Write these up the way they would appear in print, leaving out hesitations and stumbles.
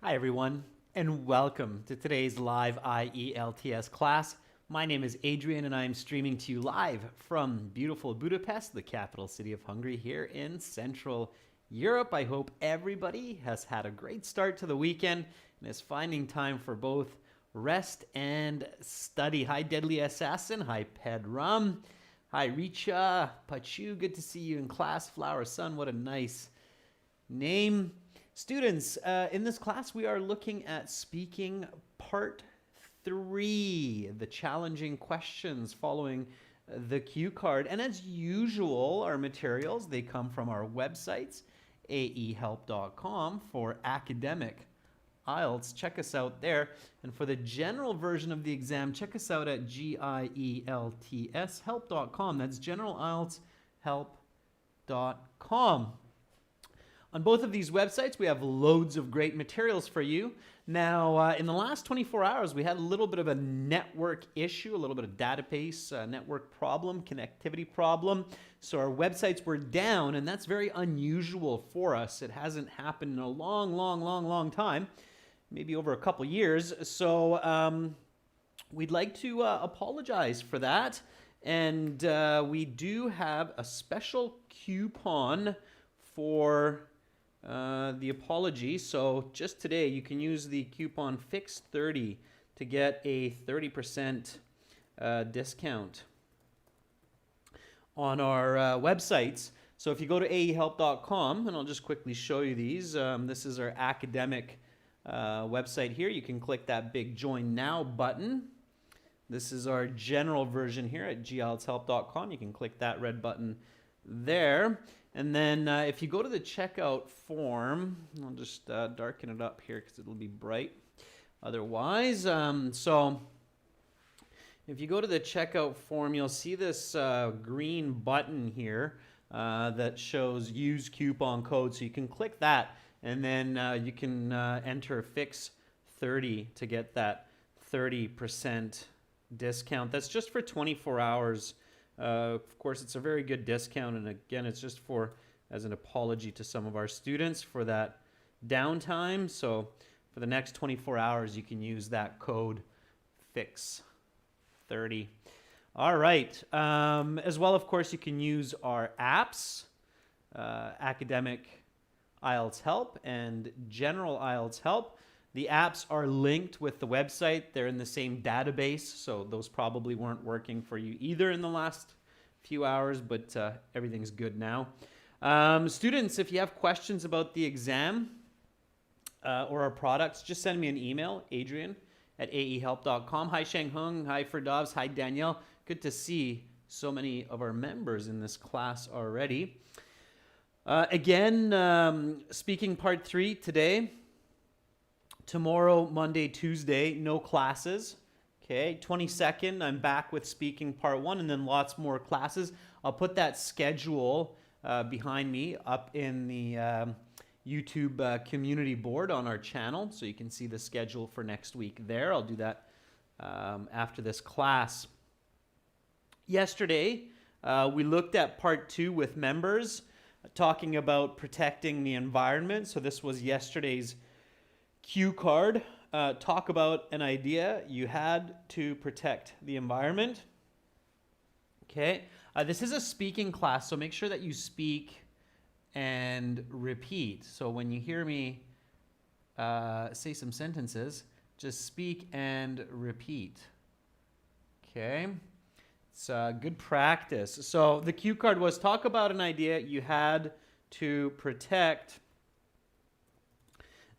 Hi everyone, and welcome to today's live IELTS class. My name is Adrian and I'm streaming to you live from beautiful Budapest, the capital city of Hungary here in Central Europe. I hope everybody has had a great start to the weekend and is finding time for both rest and study. Hi Deadly Assassin, hi Pedram, hi Richa, Pachu, good to see you in class. Flower Sun, what a nice name. Students, in this class, we are looking at speaking part 3, the challenging questions following the cue card. And as usual, our materials, they come from our websites, aehelp.com for academic IELTS. Check us out there. And for the general version of the exam, check us out at gieltshelp.com. That's general IELTS help.com. On both of these websites, we have loads of great materials for you. Now, in the last 24 hours, we had a little bit of a network issue, a little bit of database network problem, connectivity problem. So our websites were down, and that's very unusual for us. It hasn't happened in a long time, maybe over a couple years. So we'd like to apologize for that. And we do have a special coupon for the apology. So just today you can use the coupon FIX30 to get a 30% discount on our websites. So if you go to aehelp.com, and I'll just quickly show you these. This is our academic website here. You can click that big Join Now button. This is our general version here at gieltshelp.com. You can click that red button there. And then if you go to the checkout form, I'll just darken it up here because it'll be bright otherwise. So if you go to the checkout form, you'll see this green button here that shows use coupon code. So you can click that, and then you can enter FIX30 to get that 30% discount. That's just for 24 hours. Of course, it's a very good discount, and again, it's just as an apology to some of our students for that downtime. So for the next 24 hours, you can use that code FIX30. All right. As well, of course, you can use our apps, Academic IELTS Help and General IELTS Help. The apps are linked with the website. They're in the same database, so those probably weren't working for you either in the last few hours, but everything's good now. Students, if you have questions about the exam or our products, just send me an email, adrian@aehelp.com. Hi, Shang Hung. Hi, Ferdovs. Hi, Danielle. Good to see so many of our members in this class already. Again, speaking part 3 today. Tomorrow, Monday, Tuesday, no classes. Okay, 22nd, I'm back with speaking part 1, and then lots more classes. I'll put that schedule behind me up in the YouTube community board on our channel, so you can see the schedule for next week there. I'll do that after this class. Yesterday, we looked at part 2 with members, talking about protecting the environment. So this was yesterday's cue card. Talk about an idea you had to protect the environment. Okay, this is a speaking class, so make sure that you speak and repeat. So when you hear me say some sentences, just speak and repeat. Okay, it's good practice. So the cue card was talk about an idea you had to protect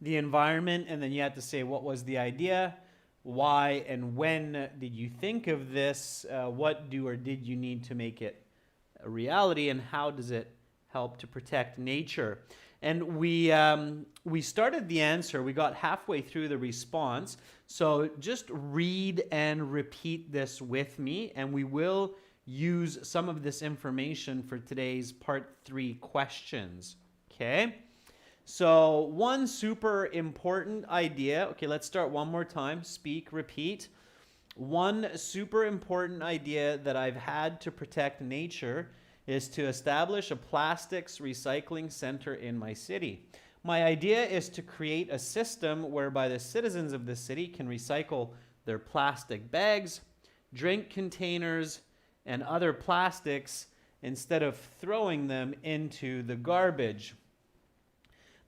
the environment, and then you had to say what was the idea, why and when did you think of this, what do or did you need to make it a reality, and how does it help to protect nature. And we started the answer, we got halfway through the response, so just read and repeat this with me, and we will use some of this information for today's part 3 questions. Okay? So one super important idea, okay, let's start one more time, speak, repeat. One super important idea that I've had to protect nature is to establish a plastics recycling center in my city. My idea is to create a system whereby the citizens of the city can recycle their plastic bags, drink containers, and other plastics instead of throwing them into the garbage.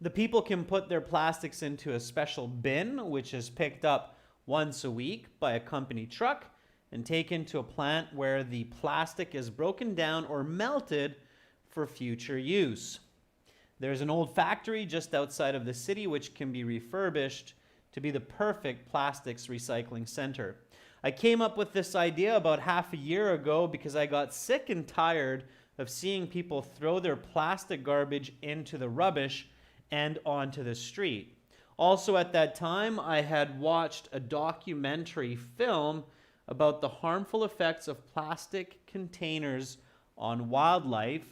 The people can put their plastics into a special bin, which is picked up once a week by a company truck and taken to a plant where the plastic is broken down or melted for future use. There's an old factory just outside of the city which can be refurbished to be the perfect plastics recycling center. I came up with this idea about half a year ago because I got sick and tired of seeing people throw their plastic garbage into the rubbish and onto the street. Also at that time, I had watched a documentary film about the harmful effects of plastic containers on wildlife,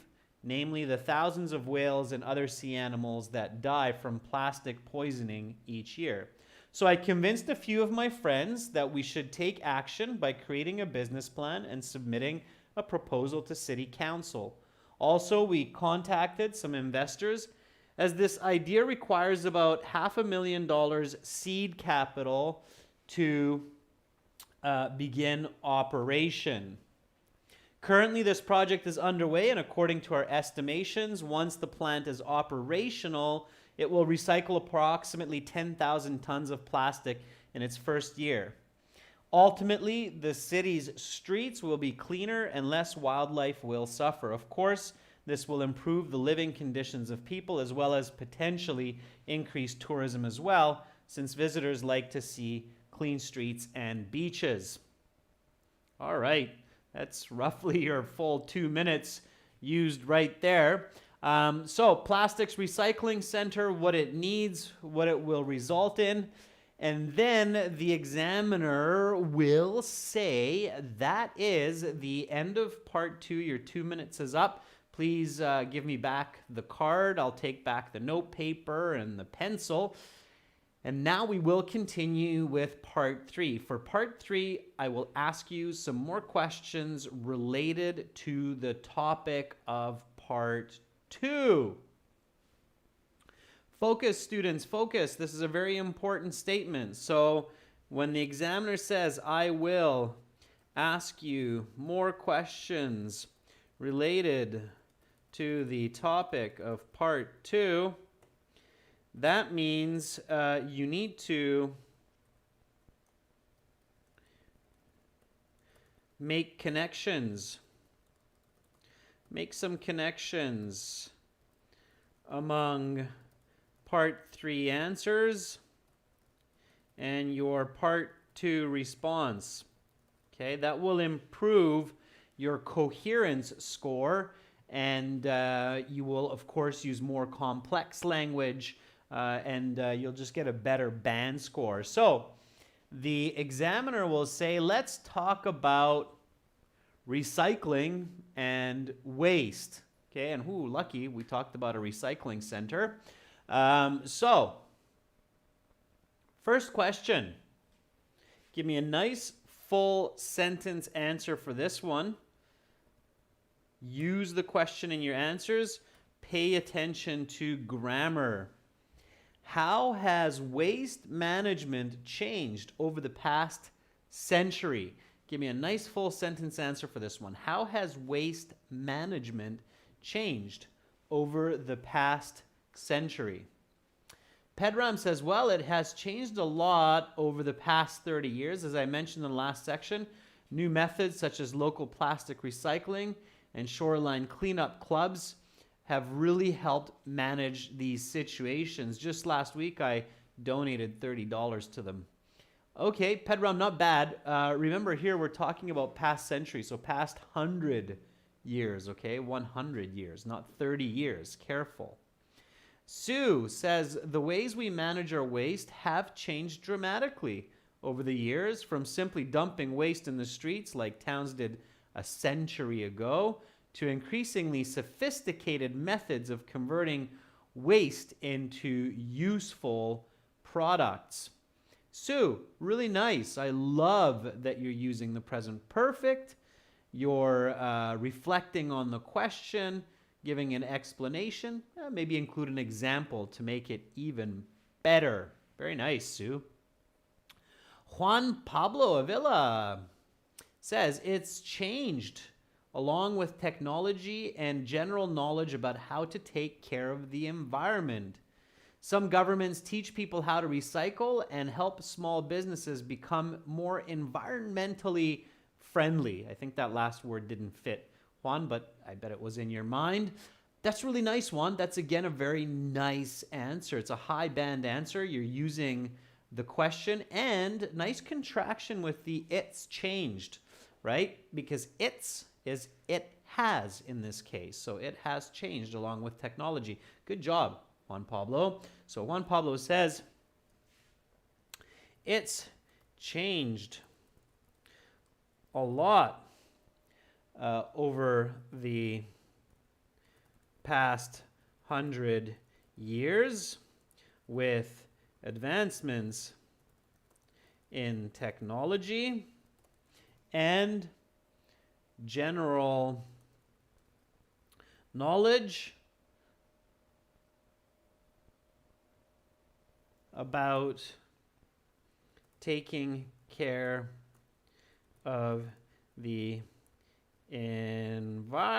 namely the thousands of whales and other sea animals that die from plastic poisoning each year. So I convinced a few of my friends that we should take action by creating a business plan and submitting a proposal to City Council. Also, we contacted some investors as this idea requires about $500,000 seed capital to begin operation. Currently, this project is underway, and according to our estimations, once the plant is operational, it will recycle approximately 10,000 tons of plastic in its first year. Ultimately, the city's streets will be cleaner and less wildlife will suffer. Of course, this will improve the living conditions of people as well as potentially increase tourism as well, since visitors like to see clean streets and beaches. All right. That's roughly your full 2 minutes used right there. So plastics recycling center, what it needs, what it will result in. And then the examiner will say that is the end of part 2. Your 2 minutes is up. Please give me back the card. I'll take back the note paper and the pencil. And now we will continue with part 3. For part 3, I will ask you some more questions related to the topic of part 2. Focus, students, focus. This is a very important statement. So when the examiner says, I will ask you more questions related to the topic of part 2, that means you need to make connections. Make some connections among part 3 answers and your part 2 response. Okay, that will improve your coherence score, and you will, of course, use more complex language, and you'll just get a better band score. So the examiner will say, let's talk about recycling and waste. Okay, and lucky, we talked about a recycling center. So, first question. Give me a nice full sentence answer for this one. Use the question in your answers. Pay attention to grammar. How has waste management changed over the past century? Give me a nice full sentence answer for this one. How has waste management changed over the past century? Pedram says, well, it has changed a lot over the past 30 years. As I mentioned in the last section, new methods such as local plastic recycling and shoreline cleanup clubs have really helped manage these situations. Just last week, I donated $30 to them. Okay, Pedram, not bad. Remember here, we're talking about past century, so past 100 years, okay? 100 years, not 30 years. Careful. Sue says, the ways we manage our waste have changed dramatically over the years, from simply dumping waste in the streets like towns did a century ago, to increasingly sophisticated methods of converting waste into useful products. Sue, really nice. I love that you're using the present perfect. You're reflecting on the question. giving an explanation, maybe include an example to make it even better. Very nice, Sue. Juan Pablo Avila says it's changed along with technology and general knowledge about how to take care of the environment. Some governments teach people how to recycle and help small businesses become more environmentally friendly. I think that last word didn't fit, Juan, but I bet it was in your mind. That's really nice, Juan. That's, again, a very nice answer. It's a high band answer. You're using the question and nice contraction with the it's changed, right? Because it's is it has in this case. So it has changed along with technology. Good job, Juan Pablo. So Juan Pablo says, it's changed a lot over the past 100 years with advancements in technology and general knowledge about taking care of the environment.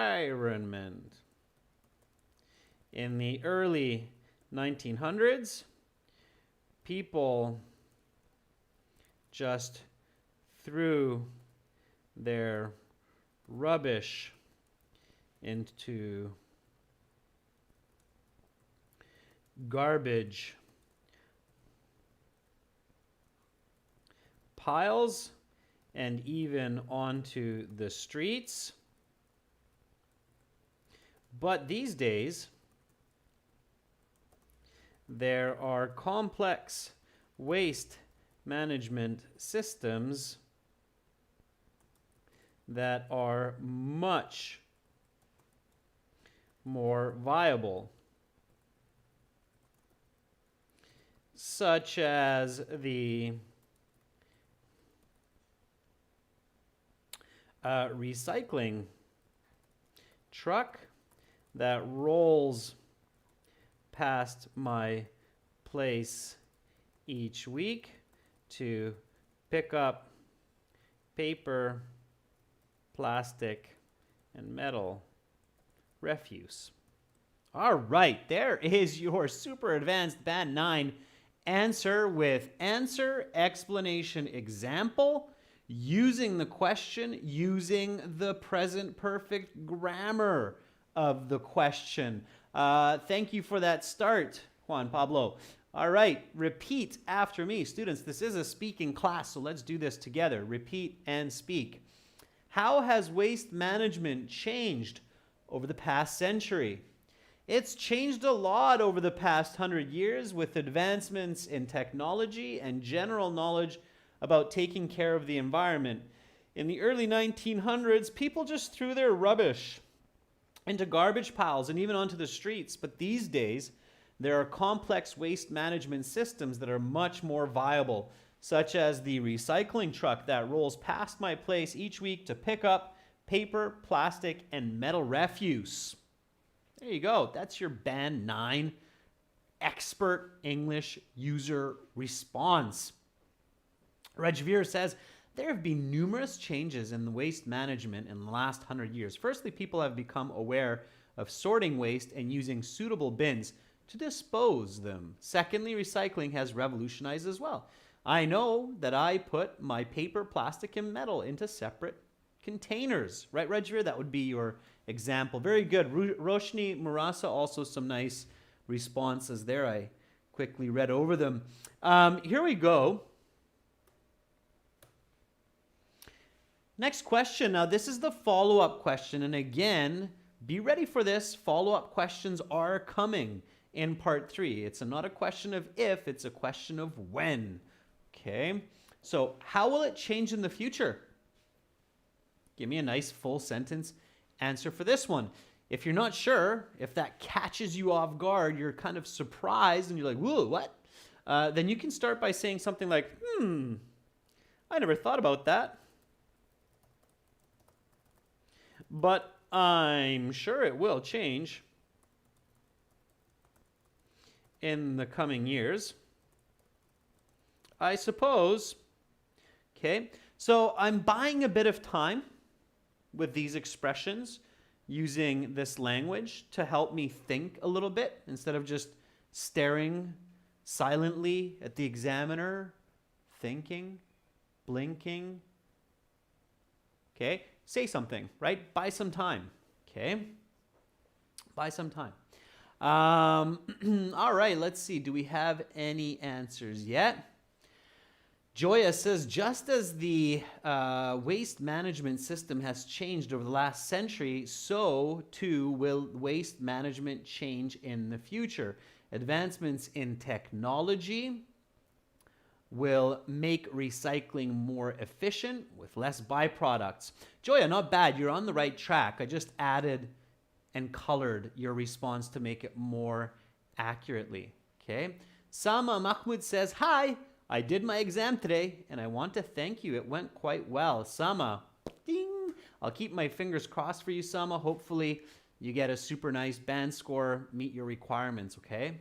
In the early 1900s, people just threw their rubbish into garbage piles and even onto the streets. But these days, there are complex waste management systems that are much more viable, such as the recycling truck that rolls past my place each week to pick up paper, plastic, and metal refuse. All right, there is your super advanced band 9 answer with answer, explanation, example, using the question, using the present perfect grammar of the question. Thank you for that start, Juan Pablo. All right, repeat after me. Students, this is a speaking class, so let's do this together. Repeat and speak. How has waste management changed over the past century? It's changed a lot over the past 100 years with advancements in technology and general knowledge about taking care of the environment. In the early 1900s, people just threw their rubbish into garbage piles and even onto the streets. But these days, there are complex waste management systems that are much more viable, such as the recycling truck that rolls past my place each week to pick up paper, plastic, and metal refuse. There you go. That's your Band 9 expert English user response. Rajveer says, there have been numerous changes in the waste management in the last 100 years. Firstly, people have become aware of sorting waste and using suitable bins to dispose them. Secondly, recycling has revolutionized as well. I know that I put my paper, plastic, and metal into separate containers. Right, Rajveer? That would be your example. Very good. Roshni Murasa, also some nice responses there. I quickly read over them. Here we go. Next question. Now, this is the follow-up question. And again, be ready for this. Follow-up questions are coming in part 3. It's not a question of if, it's a question of when. Okay. So how will it change in the future? Give me a nice full sentence answer for this one. If you're not sure, if that catches you off guard, you're kind of surprised and you're like, whoa, what? Then you can start by saying something like, I never thought about that. But I'm sure it will change in the coming years. I suppose. Okay, so I'm buying a bit of time with these expressions using this language to help me think a little bit instead of just staring silently at the examiner, thinking, blinking. Okay, say something, right? Buy some time. Okay, buy some time. All right, let's see. Do we have any answers yet? Joya says, just as the waste management system has changed over the last century, so too will waste management change in the future. Advancements in technology will make recycling more efficient with less byproducts. Joya, not bad. You're on the right track. I just added and colored your response to make it more accurately. Okay. Sama Mahmoud says, hi, I did my exam today and I want to thank you. It went quite well. Sama, ding. I'll keep my fingers crossed for you, Sama. Hopefully you get a super nice band score, meet your requirements, okay?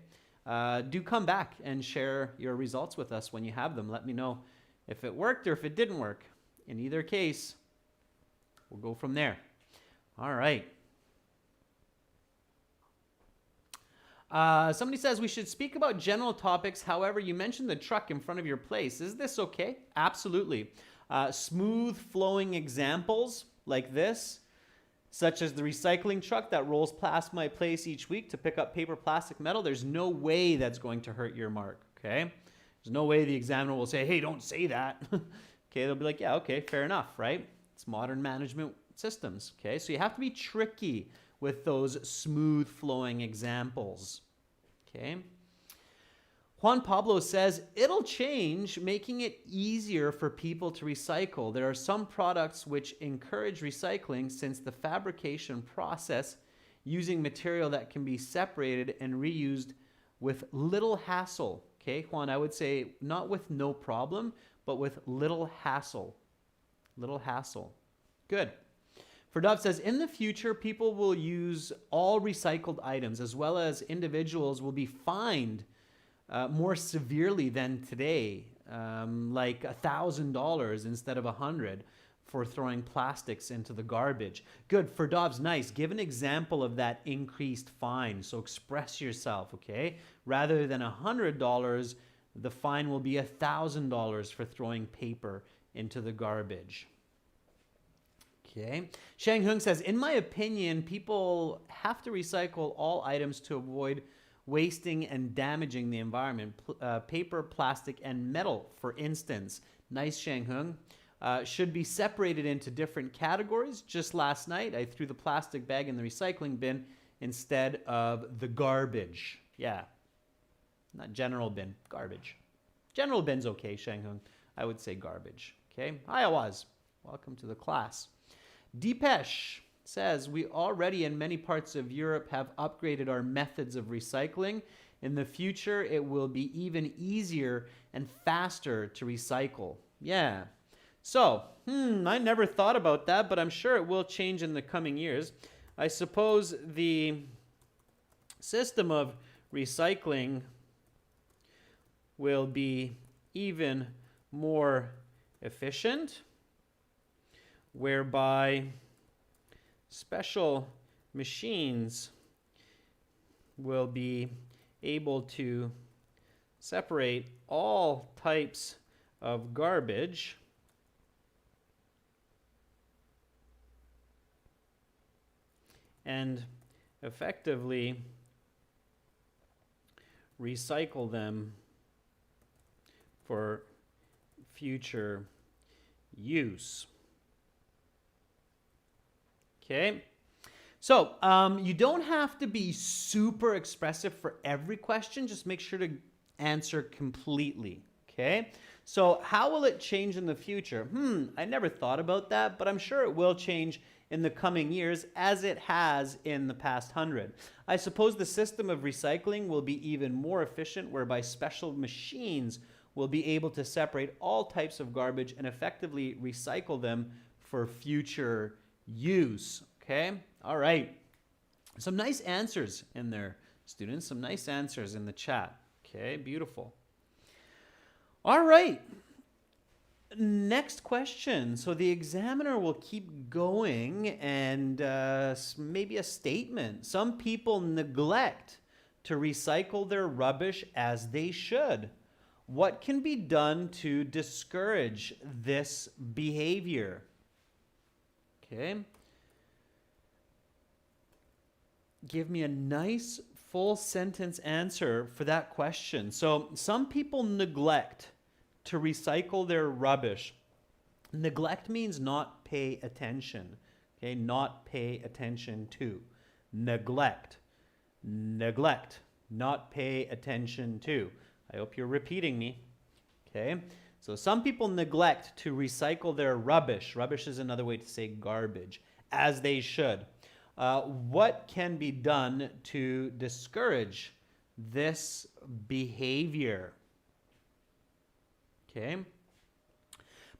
Do come back and share your results with us when you have them. Let me know if it worked or if it didn't work. In either case, we'll go from there. All right. Somebody says we should speak about general topics. However, you mentioned the truck in front of your place. Is this okay? Absolutely. Smooth flowing examples like this, such as the recycling truck that rolls past my place each week to pick up paper, plastic, metal. There's no way that's going to hurt your mark, okay? There's no way the examiner will say, hey, don't say that. Okay, they'll be like, yeah, okay, fair enough, right? It's modern management systems, okay? So you have to be tricky with those smooth flowing examples, okay? Juan Pablo says, it'll change, making it easier for people to recycle. There are some products which encourage recycling since the fabrication process using material that can be separated and reused with little hassle. Okay, Juan, I would say not with no problem, but with little hassle. Little hassle. Good. Ferdov says, in the future, people will use all recycled items as well as individuals will be fined more severely than today, like $1,000 instead of $100 for throwing plastics into the garbage. Good, Ferdov's nice. Give an example of that increased fine. So express yourself, okay? Rather than $100, the fine will be $1,000 for throwing paper into the garbage. Okay. Shang Hung says, in my opinion, people have to recycle all items to avoid wasting and damaging the environment. Paper, plastic, and metal, for instance. Nice, Shang Hung. Should be separated into different categories. Just last night, I threw the plastic bag in the recycling bin instead of the garbage. Yeah. Not general bin, garbage. General bin's okay, Shang Hung. I would say garbage. Okay. Hi, Awaz. Welcome to the class. Deepesh says, we already in many parts of Europe have upgraded our methods of recycling. In the future, it will be even easier and faster to recycle. Yeah. So, I never thought about that, but I'm sure it will change in the coming years. I suppose the system of recycling will be even more efficient, whereby special machines will be able to separate all types of garbage and effectively recycle them for future use. Okay, so you don't have to be super expressive for every question. Just make sure to answer completely. Okay, so how will it change in the future? I never thought about that, but I'm sure it will change in the coming years as it has in the past 100. I suppose the system of recycling will be even more efficient, whereby special machines will be able to separate all types of garbage and effectively recycle them for future use. Okay, All right. Some nice answers in there, students. Some nice answers in the chat. Okay, beautiful. All right. Next question. So the examiner will keep going and maybe a statement. Some people neglect to recycle their rubbish as they should. What can be done to discourage this behavior? Okay. Give me a nice full sentence answer for that question. So some people neglect to recycle their rubbish. Neglect means not pay attention. Okay, not pay attention to. Neglect. Neglect. Not pay attention to. I hope you're repeating me. Okay, so some people neglect to recycle their rubbish. Rubbish is another way to say garbage, as they should. What can be done to discourage this behavior? Okay.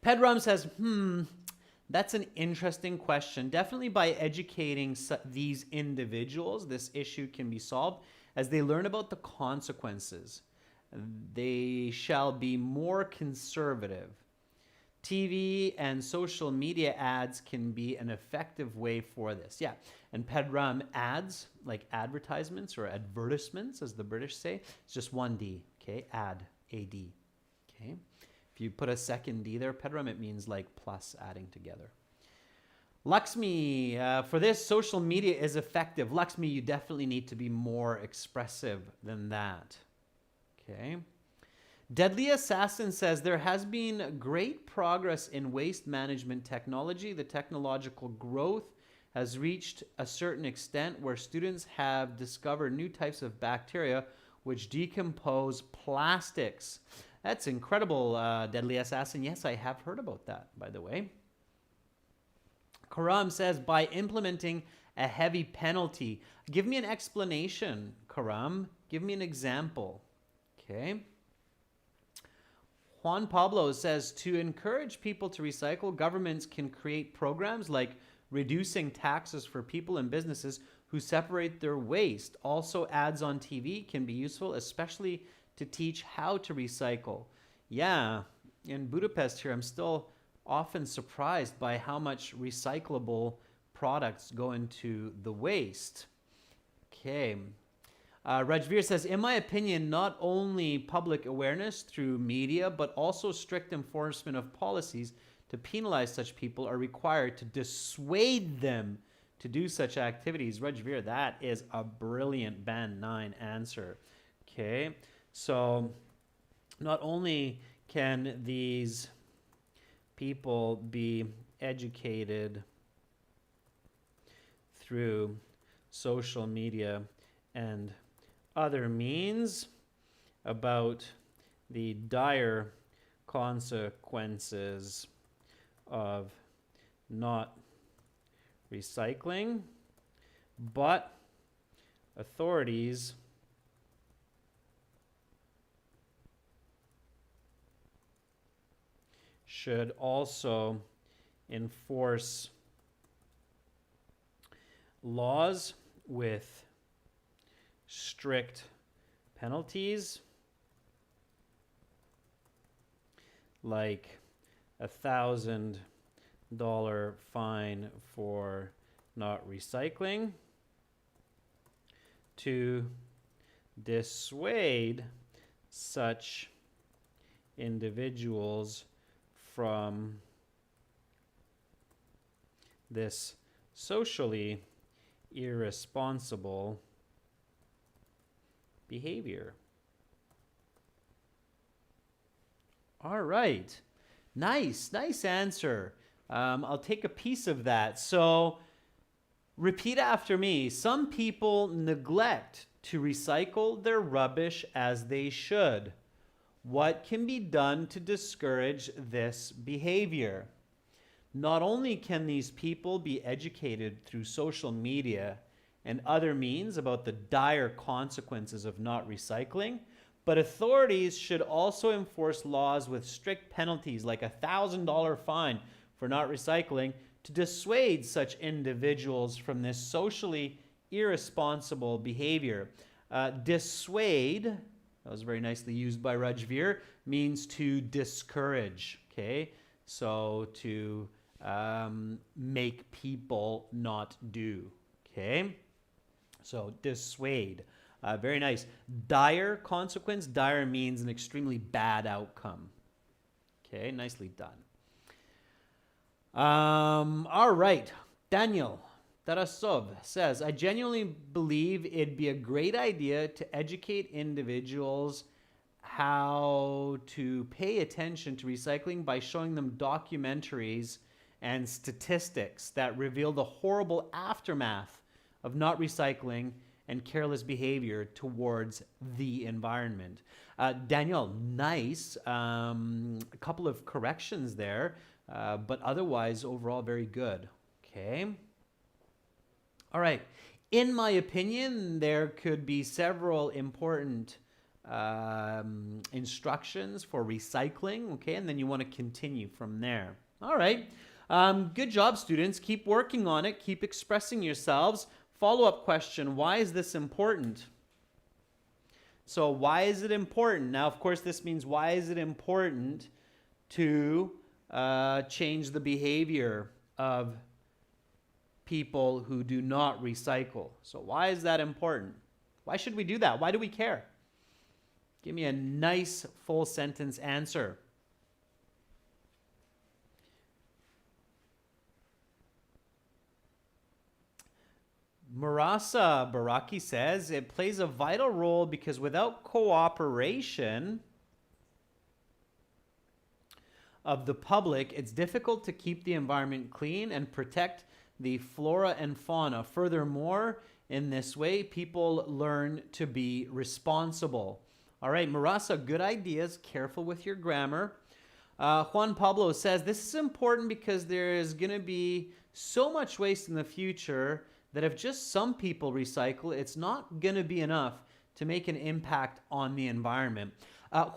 Pedram says, that's an interesting question. Definitely by educating these individuals, this issue can be solved as they learn about the consequences. They shall be more conservative. TV and social media ads can be an effective way for this. Yeah, and Pedram, ads, like advertisements or advertisements, as the British say, it's just one D, okay? Ad, A-D, okay? If you put a second D there, Pedram, it means like plus adding together. Lakshmi, for this, social media is effective. Lakshmi, you definitely need to be more expressive than that. Okay. Deadly Assassin says there has been great progress in waste management technology. The technological growth has reached a certain extent where students have discovered new types of bacteria which decompose plastics. That's incredible, Deadly Assassin. Yes, I have heard about that, by the way. Karam says, by implementing a heavy penalty. Give me an explanation, Karam. Give me an example. Okay. Juan Pablo says, to encourage people to recycle, governments can create programs like reducing taxes for people and businesses who separate their waste. Also, ads on TV can be useful, especially to teach how to recycle. Yeah, in Budapest here, I'm still often surprised by how much recyclable products go into the waste. Okay. Rajveer says, in my opinion, not only public awareness through media, but also strict enforcement of policies to penalize such people are required to dissuade them to do such activities. Rajveer, that is a brilliant Band 9 answer. Okay, so not only can these people be educated through social media and other means about the dire consequences of not recycling, but authorities should also enforce laws with strict penalties, like $1,000 fine for not recycling, to dissuade such individuals from this socially irresponsible behavior. All right. Nice answer. I'll take a piece of that. So repeat after me. Some people neglect to recycle their rubbish as they should. What can be done to discourage this behavior? Not only can these people be educated through social media and other means about the dire consequences of not recycling, but authorities should also enforce laws with strict penalties like $1,000 fine for not recycling to dissuade such individuals from this socially irresponsible behavior. Dissuade, that was very nicely used by Rajveer, means to discourage, okay? So to make people not do, okay? So dissuade, very nice. Dire consequence, dire means an extremely bad outcome. Okay, nicely done. All right, Daniel Tarasov says, I genuinely believe it'd be a great idea to educate individuals how to pay attention to recycling by showing them documentaries and statistics that reveal the horrible aftermath of not recycling and careless behavior towards the environment. Daniel, nice. A couple of corrections there, but otherwise, overall, very good. Okay. All right. In my opinion, there could be several important instructions for recycling, okay? And then you want to continue from there. All right. Good job, students. Keep working on it. Keep expressing yourselves. Follow-up question, why is this important? So why is it important? Now, of course, this means why is it important to change the behavior of people who do not recycle? So why is that important? Why should we do that? Why do we care? Give me a nice full sentence answer. Marasa Baraki says, it plays a vital role because without cooperation of the public, it's difficult to keep the environment clean and protect the flora and fauna. Furthermore, in this way, people learn to be responsible. All right, Marasa, good ideas. Careful with your grammar. Juan Pablo says, this is important because there is going to be so much waste in the future that if just some people recycle, it's not going to be enough to make an impact on the environment.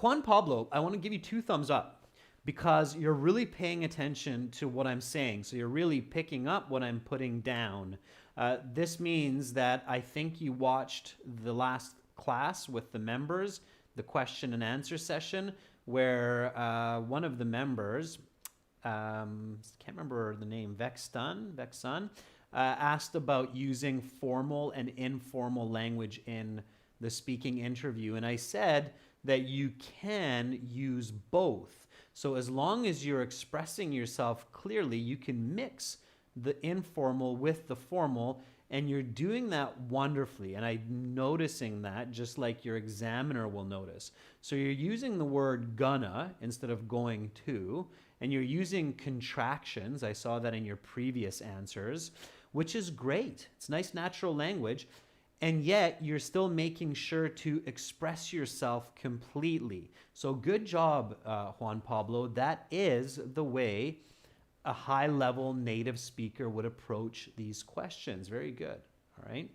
Juan Pablo, I want to give you 2 thumbs up because you're really paying attention to what I'm saying. So you're really picking up what I'm putting down. This means that I think you watched the last class with the members, the question and answer session, where one of the members, can't remember the name, Vexsun, asked about using formal and informal language in the speaking interview. And I said that you can use both. So as long as you're expressing yourself clearly, you can mix the informal with the formal, and you're doing that wonderfully. And I'm noticing that just like your examiner will notice. So you're using the word gonna instead of going to, and you're using contractions. I saw that in your previous answers, which is great. It's nice natural language. And yet you're still making sure to express yourself completely. So good job, Juan Pablo. That is the way a high-level native speaker would approach these questions. Very good. All right.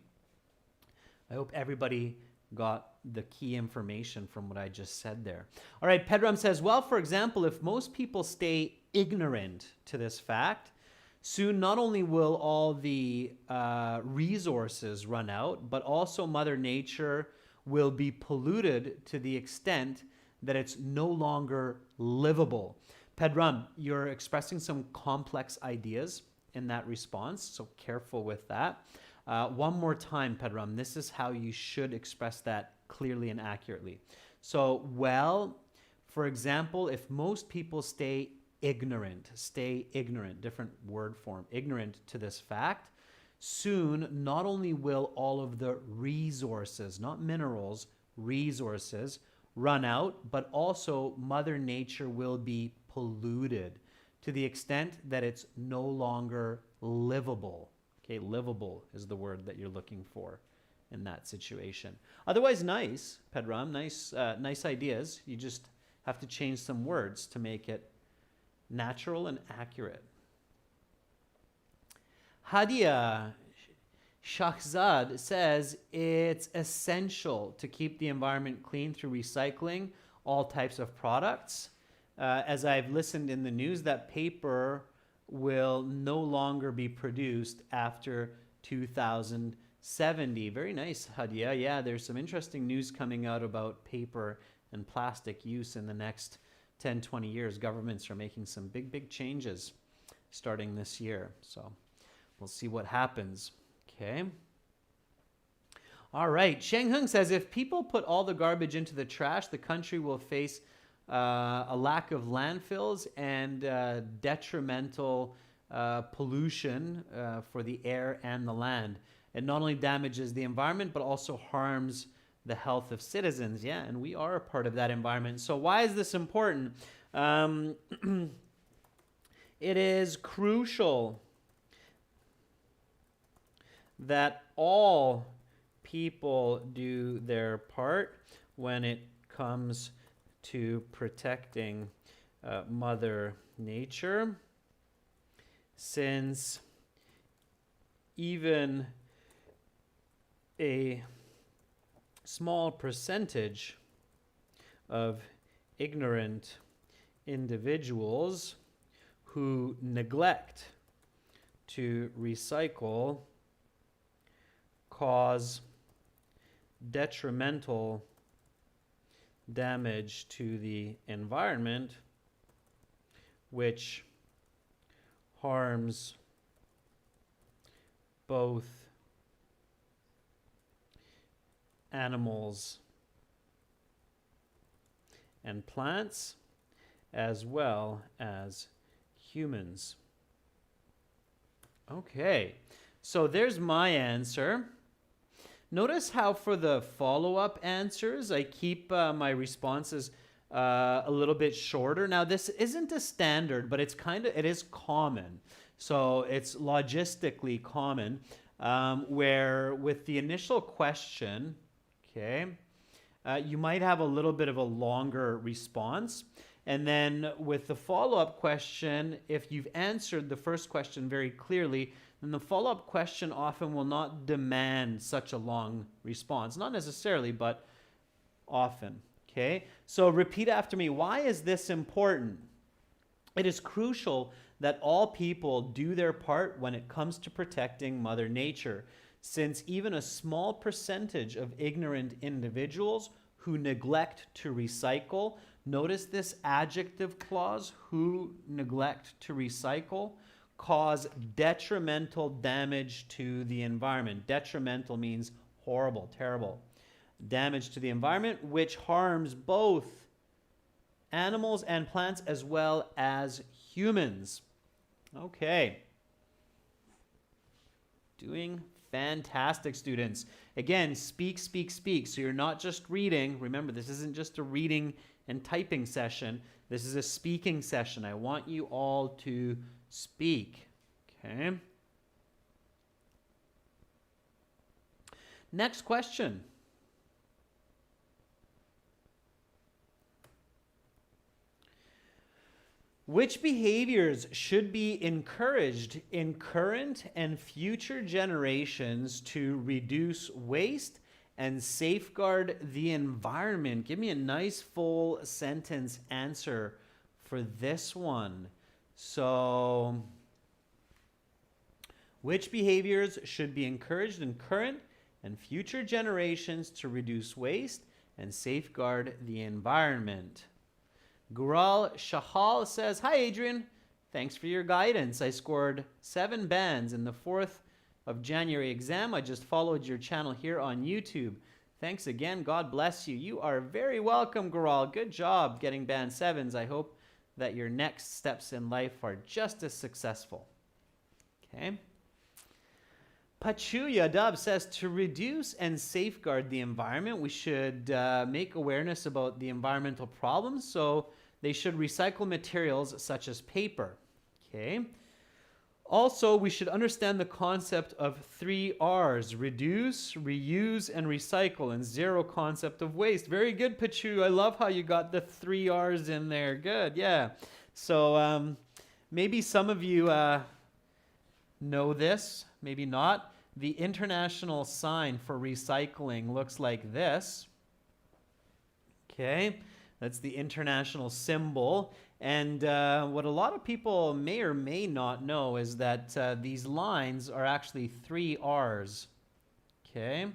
I hope everybody got the key information from what I just said there. All right. Pedram says, well, for example, if most people stay ignorant to this fact, soon not only will all the resources run out, but also Mother Nature will be polluted to the extent that it's no longer livable. Pedram, you're expressing some complex ideas in that response, so careful with that. One more time, Pedram, this is how you should express that clearly and accurately. So, well, for example, if most people stay ignorant, different word form, ignorant to this fact, soon not only will all of the resources, not minerals, resources, run out, but also Mother Nature will be polluted to the extent that it's no longer livable. Okay, livable is the word that you're looking for in that situation. Otherwise, nice, Pedram, nice ideas. You just have to change some words to make it natural and accurate. Hadia Shahzad says it's essential to keep the environment clean through recycling all types of products. As I've listened in the news, that paper will no longer be produced after 2070. Very nice, Hadia. Yeah, there's some interesting news coming out about paper and plastic use in the next 10, 20 years. Governments are making some big changes starting this year. So we'll see what happens. Okay. All right. Sheng Hung says, if people put all the garbage into the trash, the country will face a lack of landfills and detrimental pollution for the air and the land. It not only damages the environment, but also harms the health of citizens. Yeah, and we are a part of that environment. So why is this important? It is crucial that all people do their part when it comes to protecting Mother Nature, since even a small percentage of ignorant individuals who neglect to recycle cause detrimental damage to the environment, which harms both animals and plants, as well as humans. Okay, so there's my answer. Notice how for the follow-up answers, I keep my responses a little bit shorter. Now, this isn't a standard, but it is common. So it's logistically common, where with the initial question, okay, you might have a little bit of a longer response. And then with the follow-up question, if you've answered the first question very clearly, then the follow-up question often will not demand such a long response. Not necessarily, but often. Okay? So repeat after me. Why is this important? It is crucial that all people do their part when it comes to protecting Mother Nature, since even a small percentage of ignorant individuals who neglect to recycle, notice this adjective clause, who neglect to recycle, cause detrimental damage to the environment. Detrimental means horrible, terrible. Damage to the environment, which harms both animals and plants as well as humans. Okay. Doing fantastic, students. Again, speak, speak, speak. So you're not just reading. Remember, this isn't just a reading and typing session. This is a speaking session. I want you all to speak. Okay. Next question. Which behaviors should be encouraged in current and future generations to reduce waste and safeguard the environment? Give me a nice full sentence answer for this one. So, which behaviors should be encouraged in current and future generations to reduce waste and safeguard the environment? Gural Shahal says, hi, Adrian. Thanks for your guidance. I scored 7 bands in the 4th of January exam. I just followed your channel here on YouTube. Thanks again. God bless you. You are very welcome, Gural. Good job getting band 7s. I hope that your next steps in life are just as successful. Okay. Pachuya Dub says, to reduce and safeguard the environment, we should make awareness about the environmental problems. So they should recycle materials such as paper. Okay. Also, we should understand the concept of 3 R's: reduce, reuse, and recycle, and 0 concept of waste. Very good, Pachu. I love how you got the 3 R's in there. Good, yeah. So maybe some of you know this, maybe not. The international sign for recycling looks like this. Okay. That's the international symbol. And what a lot of people may or may not know is that these lines are actually 3 R's. Okay?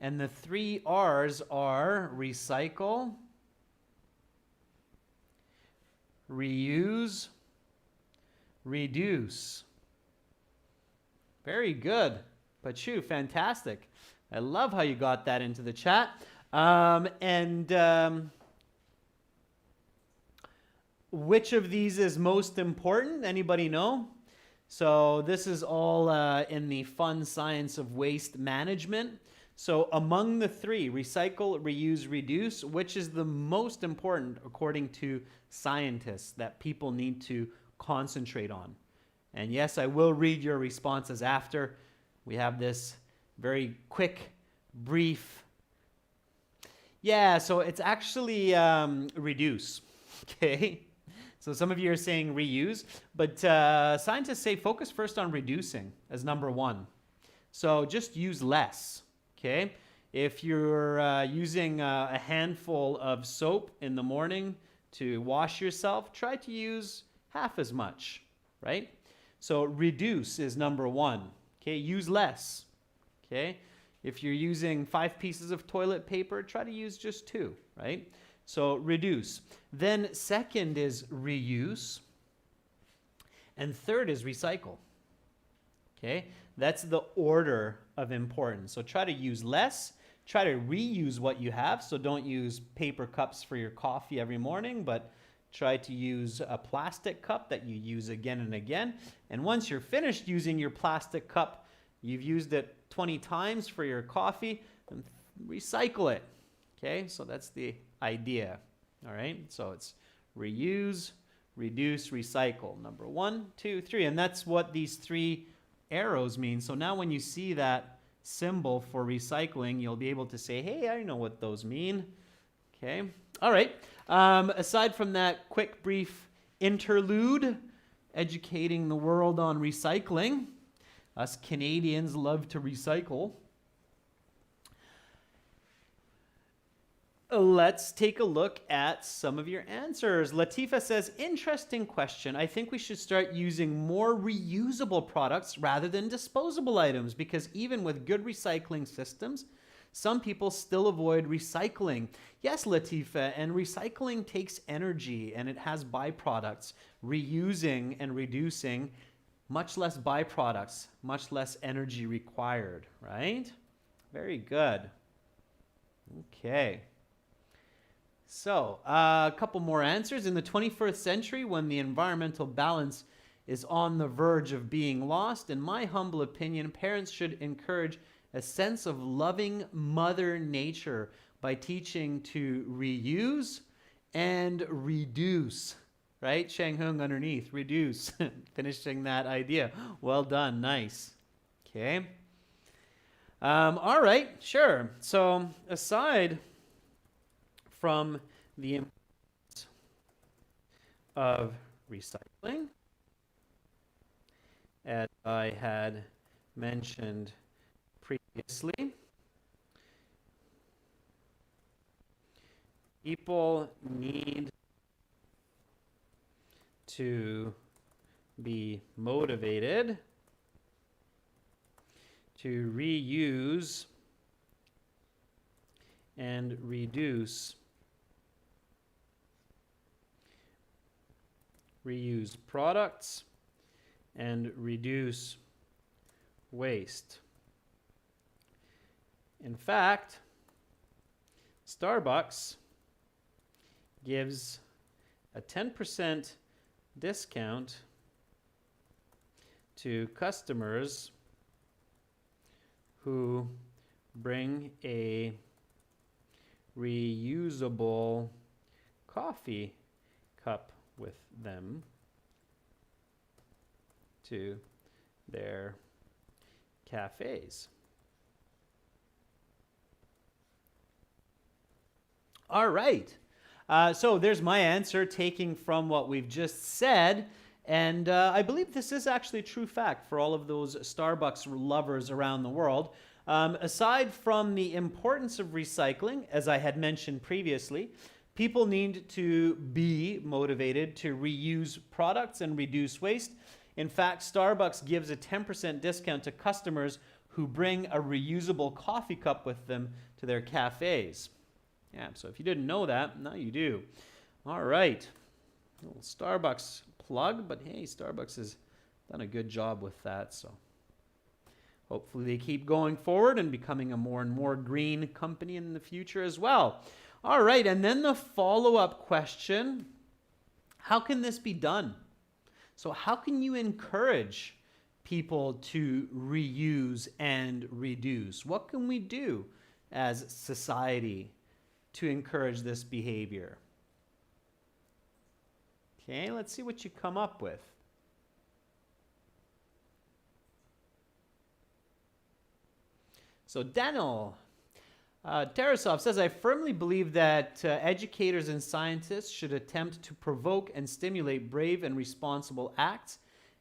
And the 3 R's are recycle, reuse, reduce. Very good. Pachu, fantastic. I love how you got that into the chat. Which of these is most important? Anybody know? So this is all in the fun science of waste management. So among the 3, recycle, reuse, reduce, which is the most important according to scientists that people need to concentrate on? And yes, I will read your responses after. We have this very quick, brief. Yeah, so it's actually reduce, okay? So some of you are saying reuse, but scientists say focus first on reducing as number 1. So just use less, okay? If you're using a handful of soap in the morning to wash yourself, try to use half as much, right? So reduce is number 1, okay? Use less, okay? If you're using 5 pieces of toilet paper, try to use just 2, right? So reduce. Then second is reuse. And third is recycle. Okay? That's the order of importance. So try to use less. Try to reuse what you have. So don't use paper cups for your coffee every morning, but try to use a plastic cup that you use again and again. And once you're finished using your plastic cup, you've used it 20 times for your coffee, and recycle it. Okay? So that's the idea. All right, so it's reuse, reduce, recycle. Number 1, 2, 3, and that's what these 3 arrows mean. So now when you see that symbol for recycling, you'll be able to say, hey, I know what those mean. Okay, all right. Aside from that quick, brief interlude, educating the world on recycling, us Canadians love to recycle. Let's take a look at some of your answers. Latifa says, interesting question. I think we should start using more reusable products rather than disposable items, because even with good recycling systems, some people still avoid recycling. Yes, Latifa, and recycling takes energy and it has byproducts. Reusing and reducing, much less byproducts, much less energy required, right? Very good. Okay. So, a couple more answers. In the 21st century, when the environmental balance is on the verge of being lost, in my humble opinion, parents should encourage a sense of loving Mother Nature by teaching to reuse and reduce. Right? Shang Hung underneath, reduce. Finishing that idea. Well done. Nice. Okay. All right. Sure. So, aside from the importance of recycling, as I had mentioned previously, people need to be motivated to reuse and reduce reuse products and reduce waste. In fact, Starbucks gives a 10% discount to customers who bring a reusable coffee cup with them to their cafes. All right. So there's my answer, taking from what we've just said. And I believe this is actually a true fact for all of those Starbucks lovers around the world. Aside from the importance of recycling, as I had mentioned previously, People need to be motivated to reuse products and reduce waste. In fact, Starbucks gives a 10% discount to customers who bring a reusable coffee cup with them to their cafes. Yeah, so if you didn't know that, now you do. All right. A little Starbucks plug, but hey, Starbucks has done a good job with that, so hopefully they keep going forward and becoming a more and more green company in the future as well. All right, and then the follow-up question, how can this be done? So how can you encourage people to reuse and reduce? What can we do as society to encourage this behavior? Okay, let's see what you come up with. So Daniel Tarasov says, I firmly believe that educators and scientists should attempt to provoke and stimulate brave and responsible acts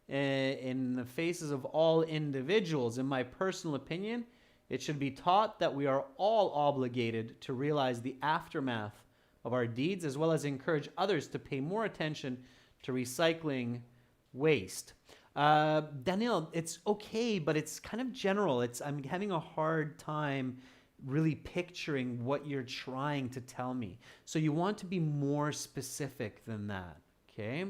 in the faces of all individuals. In my personal opinion, it should be taught that we are all obligated to realize the aftermath of our deeds, as well as encourage others to pay more attention to recycling waste. Daniel, it's okay, but it's kind of general. I'm having a hard time really picturing what you're trying to tell me. So you want to be more specific than that, okay?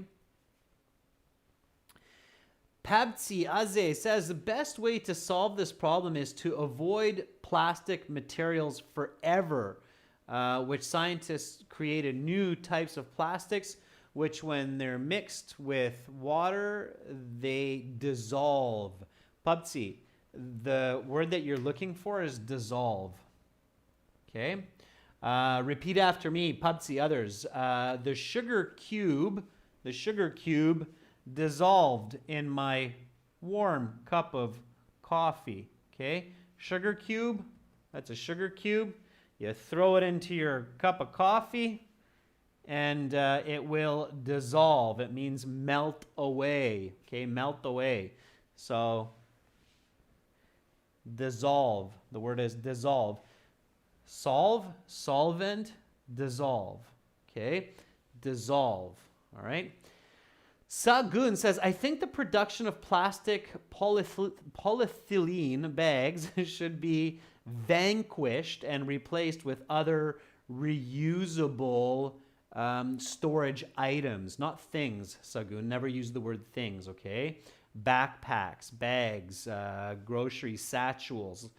Pabtsi Aze says the best way to solve this problem is to avoid plastic materials forever, which scientists created new types of plastics, which when they're mixed with water, they dissolve. Pabtsi, the word that you're looking for is dissolve. Okay? Repeat after me, Pabtsi, others. The sugar cube dissolved in my warm cup of coffee. Okay? Sugar cube, that's a sugar cube. You throw it into your cup of coffee and it will dissolve. It means melt away. Okay? Melt away. So, dissolve. The word is dissolve. Solve, solvent, dissolve. Okay? Dissolve. All right? Sagun says, I think the production of plastic polyethylene bags should be vanquished and replaced with other reusable storage items, not things, Sagun. Never use the word things, okay? Backpacks, bags, grocery satchels,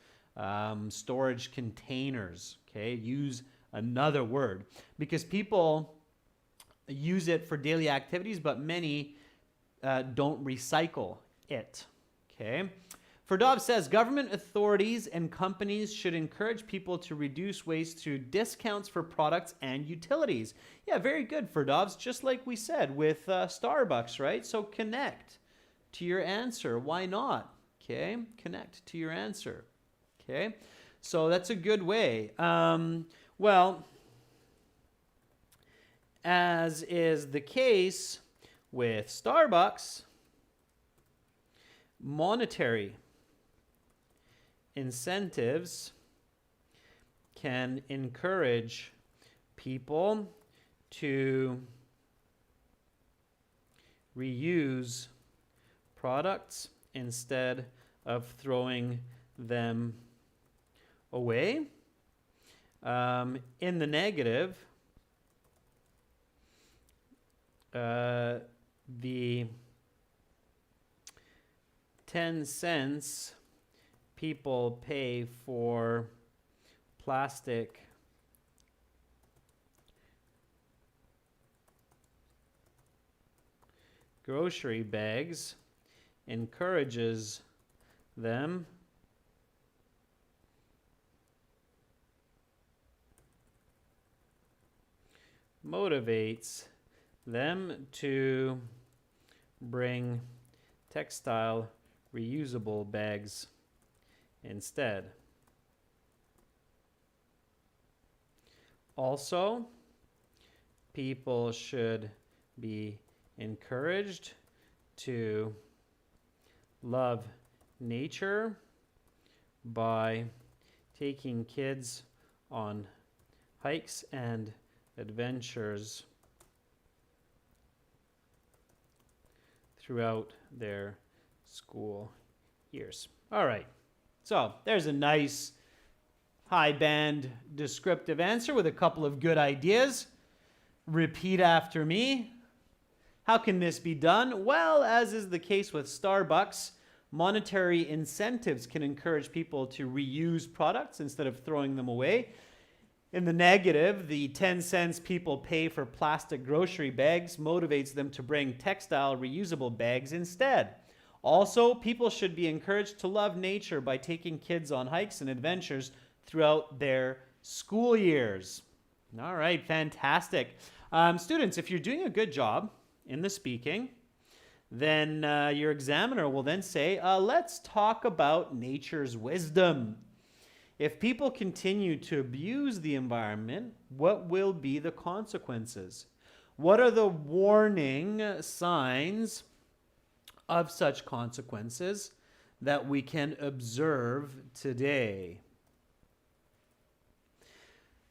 storage containers, okay? Use another word because people use it for daily activities, but many don't recycle it, okay? Ferdov says, government authorities and companies should encourage people to reduce waste through discounts for products and utilities. Yeah, very good, Ferdovs. Just like we said with Starbucks, right? So connect to your answer. Why not? Okay, connect to your answer. Okay, so that's a good way. Well, as is the case with Starbucks, monetary incentives can encourage people to reuse products instead of throwing them away. In the negative, the 10 cents people pay for plastic grocery bags encourages them motivates them to bring textile reusable bags instead. Also, people should be encouraged to love nature by taking kids on hikes and adventures throughout their school years. All right, so there's a nice high band descriptive answer with a couple of good ideas. Repeat after me. How can this be done? Well, as is the case with Starbucks, monetary incentives can encourage people to reuse products instead of throwing them away. In the negative, the 10 cents people pay for plastic grocery bags motivates them to bring textile reusable bags instead. Also, people should be encouraged to love nature by taking kids on hikes and adventures throughout their school years. All right, fantastic. Students, if you're doing a good job in the speaking, then your examiner will then say, let's talk about nature's wisdom. If people continue to abuse the environment, what will be the consequences? What are the warning signs of such consequences that we can observe today?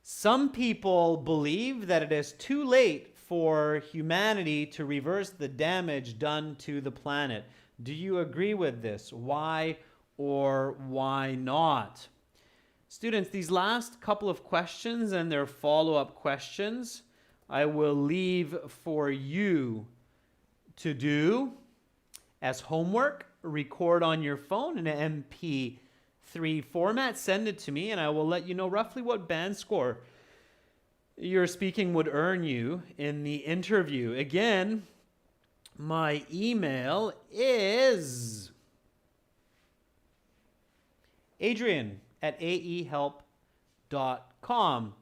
Some people believe that it is too late for humanity to reverse the damage done to the planet. Do you agree with this? Why or why not? Students, these last couple of questions and their follow-up questions, I will leave for you to do as homework. Record on your phone in an MP3 format, send it to me, and I will let you know roughly what band score your speaking would earn you in the interview. Again, my email is adrian@aehelp.com.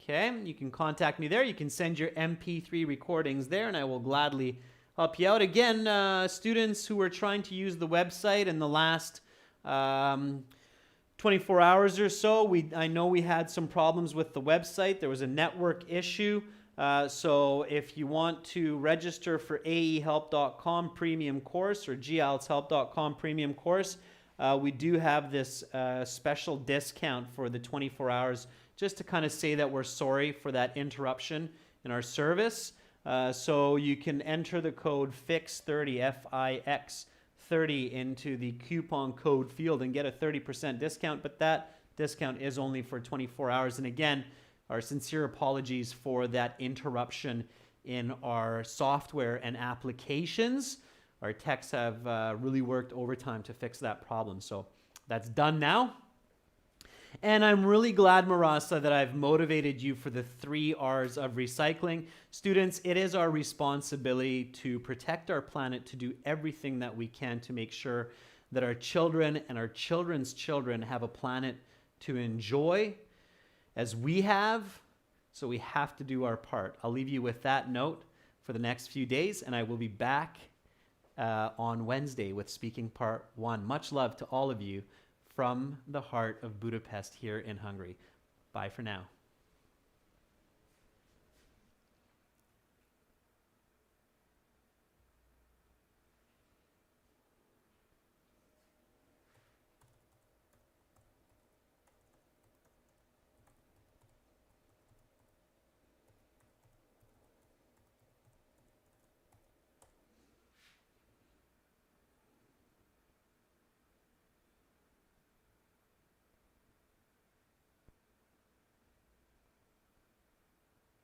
Okay, you can contact me there. You can send your MP3 recordings there, and I will gladly help you out. Again, students who are trying to use the website in the last 24 hours or so, I know we had some problems with the website. There was a network issue. So if you want to register for aehelp.com premium course or gieltshelp.com premium course, we do have this special discount for the 24 hours, just to kind of say that we're sorry for that interruption in our service. So you can enter the code FIX30, FIX30, into the coupon code field and get a 30% discount, but that discount is only for 24 hours. And again, our sincere apologies for that interruption in our software and applications. Our techs have really worked overtime to fix that problem. So that's done now. And I'm really glad, Marasa, that I've motivated you for the 3 R's of recycling. Students, it is our responsibility to protect our planet, to do everything that we can to make sure that our children and our children's children have a planet to enjoy as we have. So we have to do our part. I'll leave you with that note for the next few days, and I will be back on Wednesday with speaking part 1. Much love to all of you from the heart of Budapest here in Hungary. Bye for now.